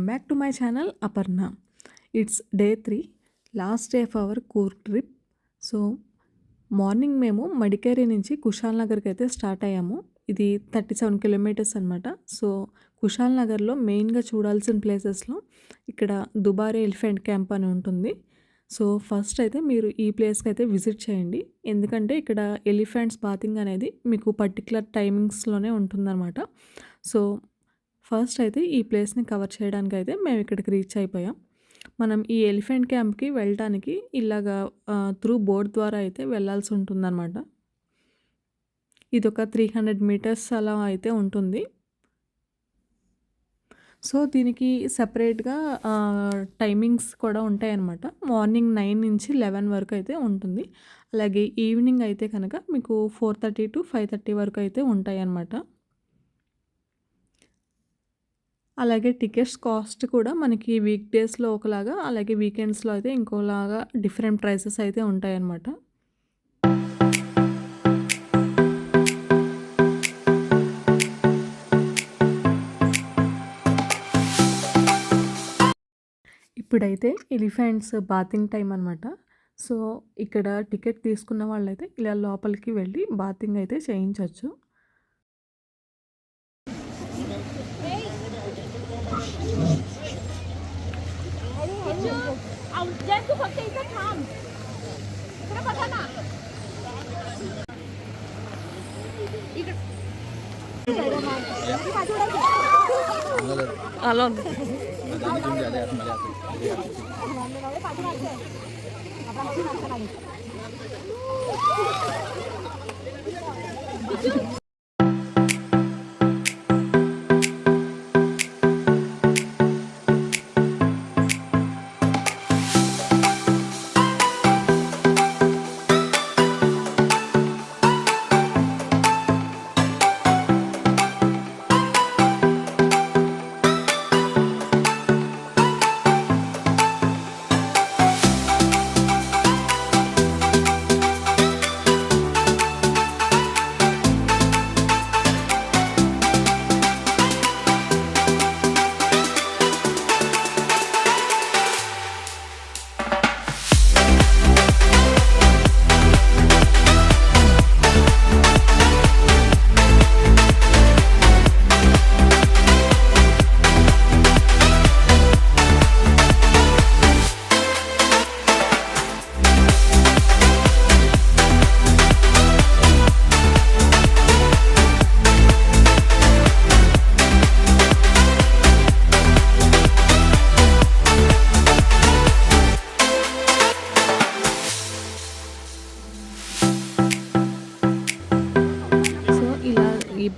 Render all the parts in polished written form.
Back to my channel Aparna. It's day 3, last day of our Coorg trip. So morning మేము మడికేరి నుంచి కుషాల్ నగర్కి అయితే start అయ్యాము. ఇది 37 కిలోమీటర్స్ అనమాట. సో కుషాల్ నగర్లో మెయిన్గా చూడాల్సిన ప్లేసెస్లో ఇక్కడ దుబారే ఎలిఫెంట్ క్యాంప్ అని ఉంటుంది. సో ఫస్ట్ అయితే మీరు ఈ ప్లేస్కి అయితే విజిట్ చేయండి, ఎందుకంటే ఇక్కడ ఎలిఫెంట్స్ బాతింగ్ అనేది మీకు పర్టికులర్ టైమింగ్స్లోనే ఉంటుందన్నమాట. సో ఫస్ట్ అయితే ఈ ప్లేస్ని కవర్ చేయడానికి అయితే మేము ఇక్కడికి రీచ్ అయిపోయాం. మనం ఈ ఎలిఫెంట్ క్యాంప్కి వెళ్ళడానికి ఇలాగా త్రూ బోట్ ద్వారా అయితే వెళ్ళాల్సి ఉంటుందన్నమాట. ఇది ఒక 300 మీటర్స్ అలా అయితే ఉంటుంది. సో దీనికి సపరేట్గా టైమింగ్స్ కూడా ఉంటాయన్నమాట. మార్నింగ్ 9 నుంచి 11 వరకు అయితే ఉంటుంది. అలాగే ఈవినింగ్ అయితే కనుక మీకు 4:30 to 5:30 వరకు అయితే ఉంటాయి అన్నమాట. అలాగే టికెట్స్ కాస్ట్ కూడా మనకి వీక్ డేస్లో ఒకలాగా, అలాగే వీకెండ్స్లో అయితే ఇంకోలాగా డిఫరెంట్ ప్రైసెస్ అయితే ఉంటాయన్నమాట. ఇప్పుడైతే ఎలిఫెంట్స్ బాతింగ్ టైం అనమాట. సో ఇక్కడ టికెట్ తీసుకున్న వాళ్ళైతే ఇలా లోపలికి వెళ్ళి బాతింగ్ అయితే చేయించవచ్చు. అలా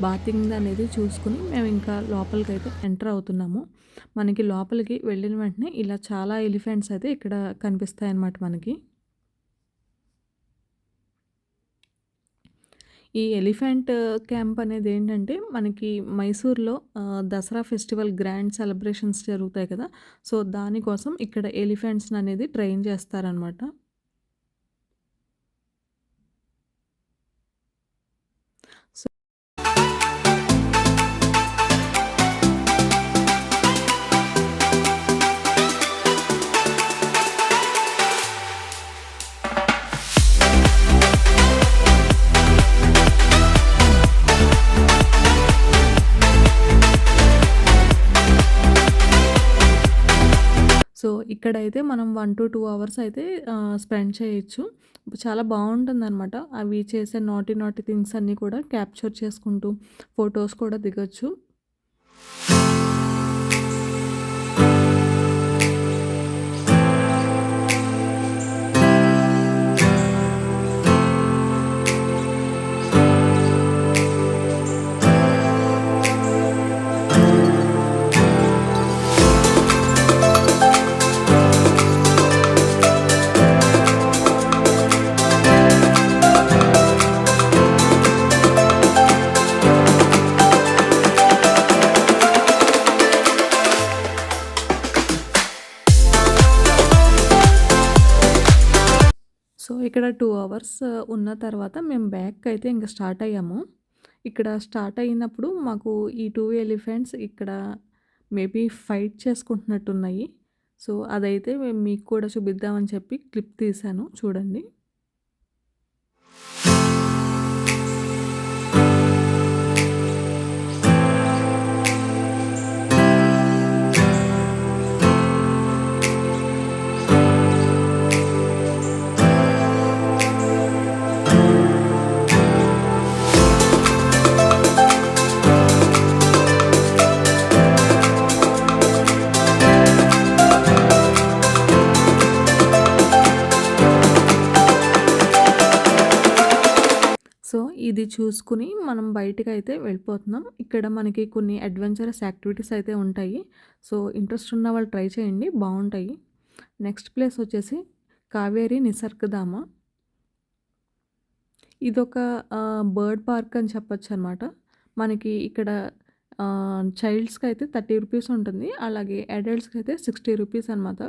బాతింగ్ అనేది చూసుకుని మేము ఇంకా లోపలికి అయితే ఎంటర్ అవుతున్నాము. మనకి లోపలికి వెళ్ళిన వెంటనే ఇలా చాలా ఎలిఫెంట్స్ అయితే ఇక్కడ కనిపిస్తాయి అన్నమాట మనకి. ఈ ఎలిఫెంట్ క్యాంప్ అనేది ఏంటంటే మనకి మైసూర్లో దసరా ఫెస్టివల్ గ్రాండ్ సెలబ్రేషన్స్ జరుగుతాయి కదా. సో దానికోసం ఇక్కడ ఎలిఫెంట్స్ని అనేది ట్రైన్ చేస్తారనమాట. సో ఇక్కడైతే మనం 1 to 2 అవర్స్ అయితే స్పెండ్ చేయొచ్చు. చాలా బాగుంటుందన్నమాట. అవి చేసే నాటి థింగ్స్ అన్నీ కూడా క్యాప్చర్ చేసుకుంటూ ఫొటోస్ కూడా దిగొచ్చు. సో ఇక్కడ 2 అవర్స్ ఉన్న తర్వాత మేము బ్యాక్ అయితే ఇంకా స్టార్ట్ అయ్యాము. ఇక్కడ స్టార్ట్ అయినప్పుడు మాకు ఈ 2 ఎలిఫెంట్స్ ఇక్కడ మేబీ ఫైట్ చేసుకుంటున్నట్టున్నాయి. సో, అదైతే మీకు కూడా చూపిద్దామని చెప్పి క్లిప్ తీశాను చూడండి. సో, ఇది చూసుకుని మనం బయటికైతే వెళ్ళిపోతున్నాం. ఇక్కడ మనకి కొన్ని అడ్వెంచరస్ యాక్టివిటీస్ అయితే ఉంటాయి. సో, ఇంట్రెస్ట్ ఉన్న వాళ్ళు ట్రై చేయండి, బావుంటాయి. నెక్స్ట్ ప్లేస్ వచ్చేసి కావేరి నిసర్గధామ. ఇదొక బర్డ్ పార్క్ అని చెప్పొచ్చనమాట. మనకి ఇక్కడ చైల్డ్స్‌కైతే 30 రూపీస్ ఉంటుంది. అలాగే అడల్ట్స్‌కైతే 60 రూపీస్ అనమాట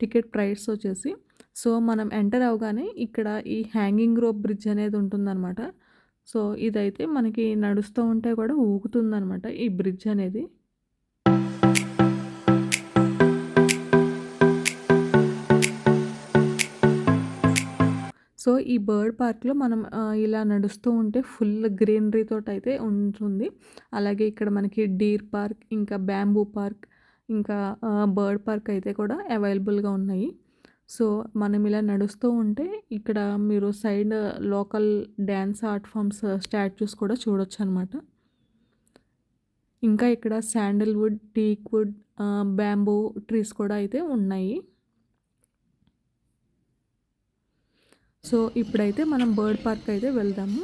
టికెట్ ప్రైస్ వచ్చేసి. సో, మనం ఎంటర్ అవ్వగానే ఇక్కడ ఈ హ్యాంగింగ్ రోప్ బ్రిడ్జ్ అనేది ఉంటుందనమాట. సో, ఇదైతే మనకి నడుస్తూ ఉంటే కూడా ఊగుతుందనమాట ఈ బ్రిడ్జ్ అనేది. సో, ఈ బర్డ్ పార్క్‌లో మనం ఇలా నడుస్తూ ఉంటే ఫుల్ గ్రీనరీ తోటైతే ఉంటుంది. అలాగే ఇక్కడ మనకి డీర్ పార్క్, ఇంకా బ్యాంబూ పార్క్, ఇంకా బర్డ్ పార్క్ అయితే కూడా అవైలబుల్‌గా ఉన్నాయి. సో, మనం ఇలా నడుస్తూ ఉంటే ఇక్కడ మీరు side local dance art forms statues కూడా చూడొచ్చనమాట. ఇంకా ఇక్కడ Sandalwood, teak wood, bamboo trees కూడా అయితే ఉన్నాయి. సో, ఇప్పుడైతే మనం బర్డ్ పార్క్ అయితే వెళ్దాము.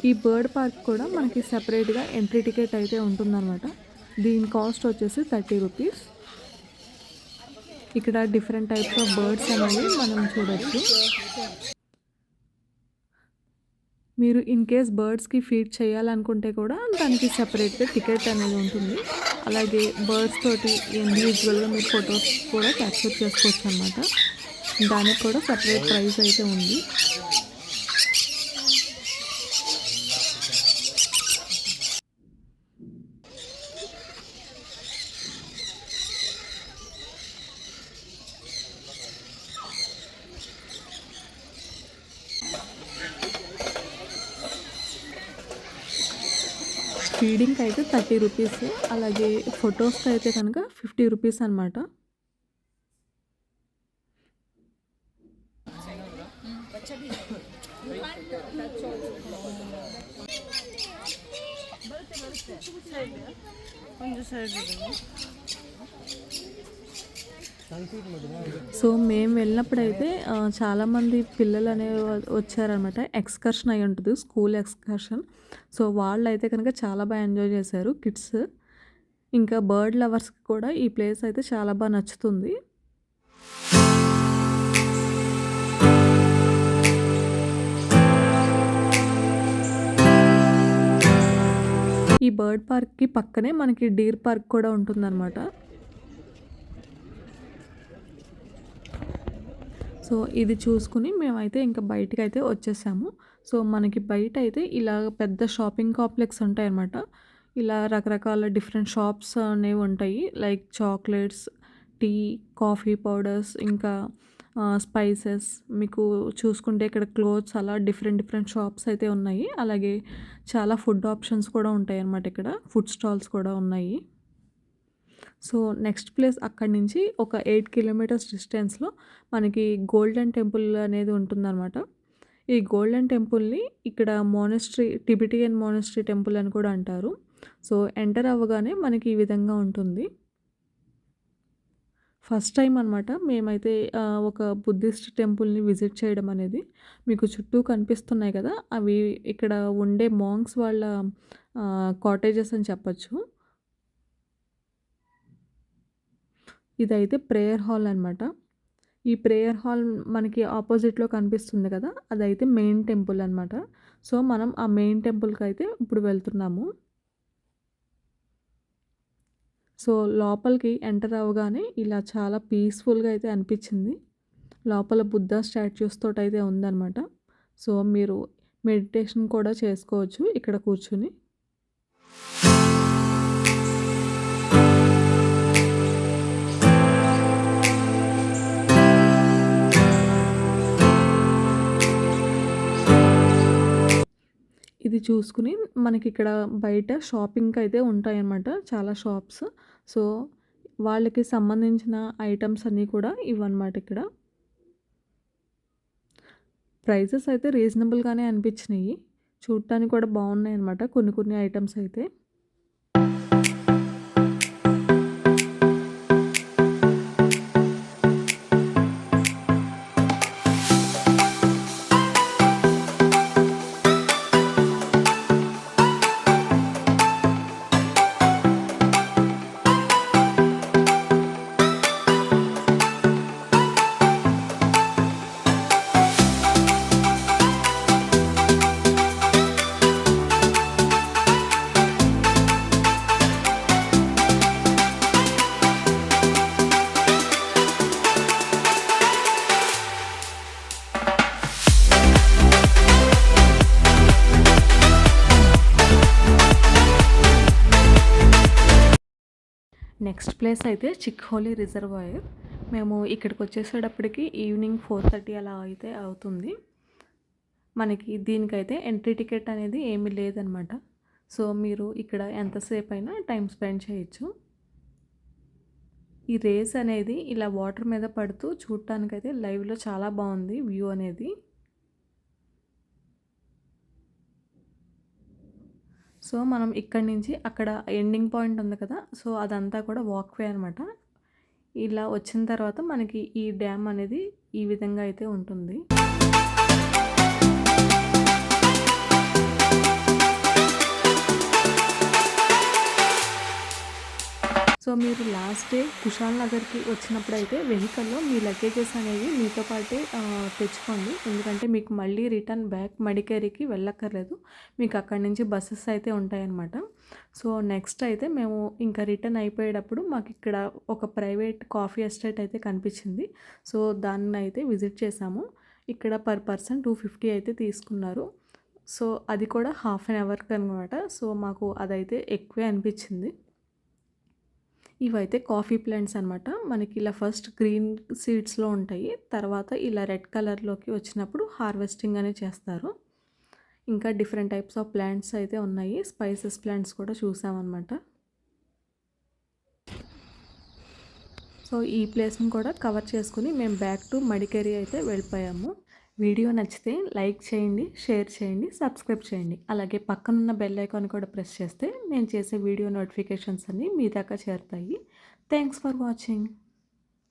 ఈ బర్డ్ పార్క్ కూడా మనకి సెపరేట్‌గా ఎంట్రీ టికెట్ అయితే ఉంటుందనమాట. దీని కాస్ట్ వచ్చేసి 30 రూపీస్. ఇక్కడ డిఫరెంట్ టైప్స్ ఆఫ్ బర్డ్స్ అనేవి మనం చూడొచ్చు. మీరు ఇన్ కేస్ బర్డ్స్‌కి ఫీడ్ చేయాలనుకుంటే కూడా దానికి సెపరేట్‌గా టికెట్ అనేది ఉంటుంది. అలాగే బర్డ్స్ తోటి ఇండివిజువల్‌గా మీరు ఫొటోస్ కూడా క్యాప్చర్ చేసుకోవచ్చు అనమాట. దానికి కూడా సెపరేట్ ప్రైస్ అయితే ఉంది. ఫీడింగ్‌కి అయితే 30 రూపీస్. అలాగే ఫొటోస్‌కి అయితే కనుక 50 రూపీస్ అనమాట. సో, మేము వెళ్ళినప్పుడైతే చాలామంది పిల్లలు అనేవి వచ్చారనమాట. ఎక్స్కర్షన్ అయి ఉంటుంది, స్కూల్ ఎక్స్కర్షన్. సో, వాళ్ళైతే కనుక చాలా బాగా ఎంజాయ్ చేశారు కిడ్స్. ఇంకా బర్డ్ లవర్స్‌కి కూడా ఈ ప్లేస్ అయితే చాలా బాగా నచ్చుతుంది. ఈ బర్డ్ పార్క్‌కి పక్కనే మనకి డీర్ పార్క్ కూడా ఉంటుందన్నమాట. సో, ఇది చూసుకుని మేమైతే ఇంకా బయటికైతే వచ్చేసాము. సో, మనకి బయట అయితే ఇలా పెద్ద షాపింగ్ కాంప్లెక్స్ ఉంటాయన్నమాట. ఇలా రకరకాల డిఫరెంట్ షాప్స్ అనేవి ఉంటాయి. Like chocolates, tea, coffee powders, ఇంకా స్పైసెస్. మీకు చూసుకుంటే ఇక్కడ క్లోత్స్ అలా డిఫరెంట్ డిఫరెంట్ షాప్స్ అయితే ఉన్నాయి. అలాగే చాలా ఫుడ్ ఆప్షన్స్ కూడా ఉంటాయన్నమాట ఇక్కడ. ఫుడ్ స్టాల్స్ కూడా ఉన్నాయి. సో, నెక్స్ట్ ప్లేస్ అక్కడి నుంచి ఒక 8 కిలోమీటర్స్ డిస్టెన్స్‌లో మనకి గోల్డెన్ టెంపుల్ అనేది ఉంటుందన్నమాట. ఈ గోల్డెన్ టెంపుల్‌ని ఇక్కడ మోనస్ట్రీ, టిబెటియన్ మోనస్ట్రీ టెంపుల్ అని కూడా అంటారు. సో, ఎంటర్ అవ్వగానే మనకి ఈ విధంగా ఉంటుంది. ఫస్ట్ టైం అనమాట మేమైతే ఒక బుద్ధిస్ట్ టెంపుల్‌ని విజిట్ చేయడం అనేది. మీకు చుట్టూ కనిపిస్తున్నాయి కదా! అవి ఇక్కడ ఉండే మాంక్స్ వాళ్ళ కాటేజెస్ అని చెప్పొచ్చు. ఇదైతే ప్రేయర్ హాల్ అనమాట. ఈ ప్రేయర్ హాల్ మనకి ఆపోజిట్‌లో కనిపిస్తుంది కదా! అదైతే మెయిన్ టెంపుల్ అనమాట. సో, మనం ఆ మెయిన్ టెంపుల్‌కైతే ఇప్పుడు వెళ్తున్నాము. సో, లోపలికి ఎంటర్ అవ్వగానే ఇలా చాలా పీస్‌ఫుల్‌గా అయితే అనిపించింది. లోపల బుద్ధ స్టాచ్యూస్ తోటైతే ఉందనమాట. సో, మీరు మెడిటేషన్ కూడా చేసుకోవచ్చు ఇక్కడ కూర్చొని. ఇది చూసుకుని మనకిక్కడ బయట షాపింగ్‌కయితే ఉంటాయన్నమాట చాలా షాప్స్. సో, వాళ్ళకి సంబంధించిన ఐటెమ్స్ అన్నీ కూడా ఇవన్నమాట ఇక్కడ. ప్రైజెస్ అయితే రీజనబుల్‌గానే అనిపించినియి. చూడటానికి కూడా బాగున్నాయన్నమాట కొన్ని కొన్ని ఐటెమ్స్ అయితే. నెక్స్ట్ ప్లేస్ అయితే చిక్హోలీ రిజర్వాయర్. మేము ఇక్కడికి వచ్చేసేటప్పటికి ఈవినింగ్ 4:30 అలా అయితే అవుతుంది. మనకి దీనికైతే ఎంట్రీ టికెట్ అనేది ఏమీ లేదనమాట. సో, మీరు ఇక్కడ ఎంతసేపు అయినా టైం స్పెండ్ చేయొచ్చు. ఈ రేస్ అనేది ఇలా వాటర్ మీద పడుతూ చూడటానికైతే లైవ్‌లో చాలా బాగుంది వ్యూ అనేది. సో, మనం ఇక్కడి నుంచి అక్కడ ఎండింగ్ పాయింట్ ఉంది కదా! సో, అదంతా కూడా వాక్‌వే అనమాట. ఇలా వచ్చిన తర్వాత మనకి ఈ డ్యామ్ అనేది ఈ విధంగా అయితే ఉంటుంది. సో, మీరు లాస్ట్ డే కుషాల్ నగర్‌కి వచ్చినప్పుడైతే వెహికల్‌లో మీ లగేజెస్ అనేవి మీతో పాటే తెచ్చుకోండి. ఎందుకంటే మీకు మళ్ళీ రిటర్న్ బ్యాక్ మడికేరికి వెళ్ళక్కర్లేదు. మీకు అక్కడి నుంచి బసెస్ అయితే ఉంటాయన్నమాట. సో, నెక్స్ట్ అయితే మేము ఇంకా రిటర్న్ అయిపోయేటప్పుడు మాకిక్కడ ఒక ప్రైవేట్ కాఫీ ఎస్టేట్ అయితే కనిపించింది. సో, దాన్నయితే విజిట్ చేసాము. ఇక్కడ పర్ పర్సన్ 250 అయితే తీసుకున్నారు. సో, అది కూడా హాఫ్ అన్ అవర్‌కి అనమాట. సో, మాకు అదైతే ఎక్కువే అనిపించింది. ఇవైతే కాఫీ ప్లాంట్స్ అనమాట. మనకి ఇలా ఫస్ట్ గ్రీన్ సీడ్స్‌లో ఉంటాయి. తర్వాత ఇలా రెడ్ కలర్‌లోకి వచ్చినప్పుడు హార్వెస్టింగ్ అనేది చేస్తారు. ఇంకా డిఫరెంట్ టైప్స్ ఆఫ్ ప్లాంట్స్ అయితే ఉన్నాయి. స్పైసెస్ ప్లాంట్స్ కూడా చూసామన్నమాట. సో, ఈ ప్లేస్‌ని కూడా కవర్ చేసుకొని మేము బ్యాక్ టు మడికేరి అయితే వెళ్ళిపోయాము. వీడియో నచ్చితే లైక్ చేయండి, షేర్ చేయండి, సబ్స్క్రైబ్ చేయండి. అలాగే పక్కనున్న బెల్ ఐకాన్ కూడా ప్రెస్ చేస్తే నేను చేసే వీడియో నోటిఫికేషన్స్ అన్నీ మీ దాకా చేరుతాయి. Thanks for watching.